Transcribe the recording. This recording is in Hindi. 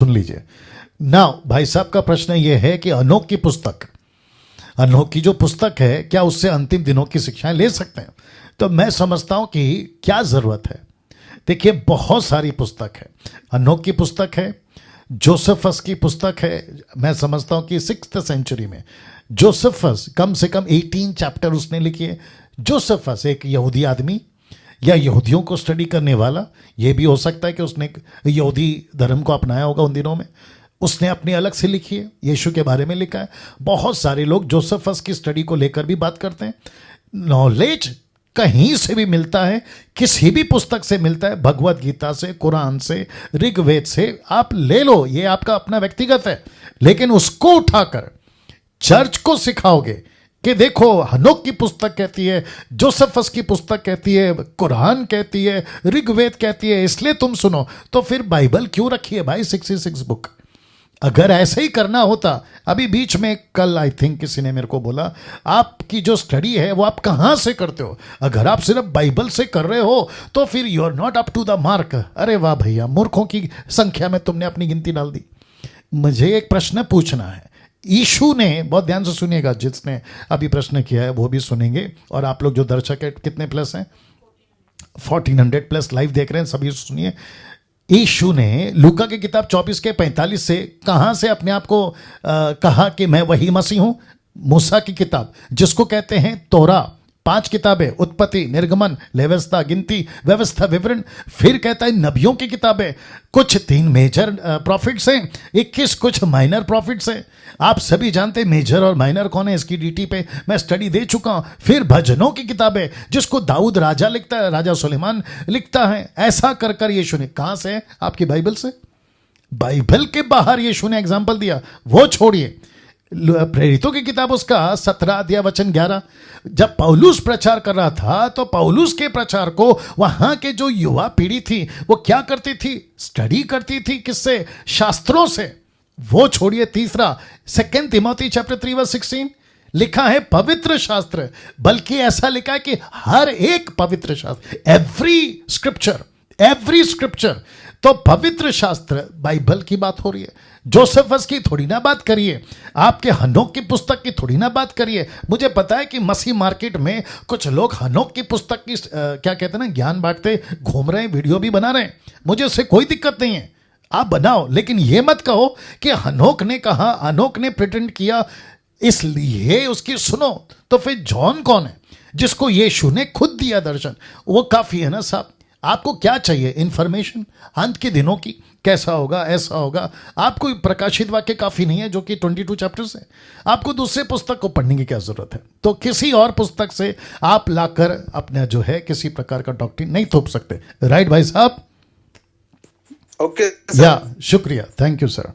सुन लीजिए नाउ। भाई साहब का प्रश्न यह है कि अनोख की पुस्तक, अनोख की जो पुस्तक है, क्या उससे अंतिम दिनों की शिक्षाएं ले सकते हैं? तो मैं समझता हूं कि क्या जरूरत है। देखिए बहुत सारी पुस्तक है, अनोख की पुस्तक है, जोसेफस की पुस्तक है। मैं समझता हूं कि 6th सेंचुरी में जोसेफस कम से कम 18 चैप्टर उसने लिखी है। जोसेफस एक यहूदी आदमी या यहूदियों को स्टडी करने वाला, यह भी हो सकता है कि उसने यहूदी धर्म को अपनाया होगा उन दिनों में, उसने अपनी अलग से लिखी है, यीशु के बारे में लिखा है। बहुत सारे लोग जोसेफस की स्टडी को लेकर भी बात करते हैं। नॉलेज कहीं से भी मिलता है, किसी भी पुस्तक से मिलता है, भगवत गीता से, कुरान से, ऋग्वेद से, आप ले लो, ये आपका अपना व्यक्तिगत है। लेकिन उसको उठाकर चर्च को सिखाओगे कि देखो हनोक की पुस्तक कहती है, जोसेफस की पुस्तक कहती है, कुरान कहती है, ऋग्वेद कहती है, इसलिए तुम सुनो, तो फिर बाइबल क्यों रखी है भाई 66 बुक? अगर ऐसे ही करना होता, अभी बीच में कल आई थिंक किसी ने मेरे को बोला, आपकी जो स्टडी है वो आप कहाँ से करते हो? अगर आप सिर्फ बाइबल से कर रहे हो तो फिर you are not up to the mark. अरे वाह भैया, मूर्खों की संख्या में तुमने अपनी गिनती डाल दी। मुझे एक प्रश्न पूछना है। यीशु ने, बहुत ध्यान से सुनिएगा, जिसने अभी प्रश्न किया है वो भी सुनेंगे, और आप लोग जो दर्शक है कितने प्लस हैं, 1400 प्लस लाइव देख रहे हैं, सभी सुनिए। यीशु ने लूका की किताब 24 के 45 से कहां से अपने आप को कहा कि मैं वही मसीह हूं? मूसा की किताब, जिसको कहते हैं तोरा, 5 किताबें, उत्पत्ति, निर्गमन, व्यवस्था, गिनती, व्यवस्था, विवरण। फिर कहता है नबियों की किताबें, कुछ 3 मेजर प्रॉफिट्स हैं, 21 कुछ माइनर प्रॉफिट्स हैं। आप सभी जानते हैं मेजर और माइनर कौन है, इसकी डीटी पे मैं स्टडी दे चुका हूं। फिर भजनों की किताबें, जिसको दाऊद राजा लिखता है, राजा सुलेमान लिखता है। ऐसा कर कर यीशु ने, कहां से? आपकी बाइबल से। बाइबल के बाहर यीशु ने एग्जाम्पल दिया, वो छोड़िए। प्रेरितों की किताब उसका 17 अध्याय वचन 11, जब पौलुस प्रचार कर रहा था तो पौलुस के प्रचार को वहां के जो युवा पीढ़ी थी वो क्या करती थी? स्टडी करती थी। किससे? शास्त्रों से। वो छोड़िए। तीसरा 2 तिमोथी चैप्टर 3 वर्स 16 लिखा है पवित्र शास्त्र, बल्कि ऐसा लिखा है कि हर एक पवित्र शास्त्र, एवरी स्क्रिप्चर। तो पवित्र शास्त्र, बाइबल की बात हो रही है। जोसेफस की थोड़ी ना बात करिए, आपके हनोक की पुस्तक की थोड़ी ना बात करिए। मुझे पता है कि मसीह मार्केट में कुछ लोग हनोक की पुस्तक की क्या कहते हैं ना, ज्ञान बांटते घूम रहे हैं, वीडियो भी बना रहे हैं। मुझे उससे कोई दिक्कत नहीं है, आप बनाओ, लेकिन यह मत कहो कि हनोक ने कहा, हनोक ने प्रिटेंड किया, इसलिए उसकी सुनो। तो फिर जॉन कौन है जिसको यीशु ने खुद दिया दर्शन? वो काफी है ना साहब। आपको क्या चाहिए? इंफॉर्मेशन अंत के दिनों की, कैसा होगा, ऐसा होगा। आपको प्रकाशित वाक्य काफी नहीं है जो कि 22 चैप्टर्स है। आपको दूसरे पुस्तक को पढ़ने की क्या जरूरत है? तो किसी और पुस्तक से आप लाकर अपना जो है किसी प्रकार का डॉक्ट्रिन नहीं थोप सकते। राइट भाई साहब? ओके या शुक्रिया, थैंक यू सर।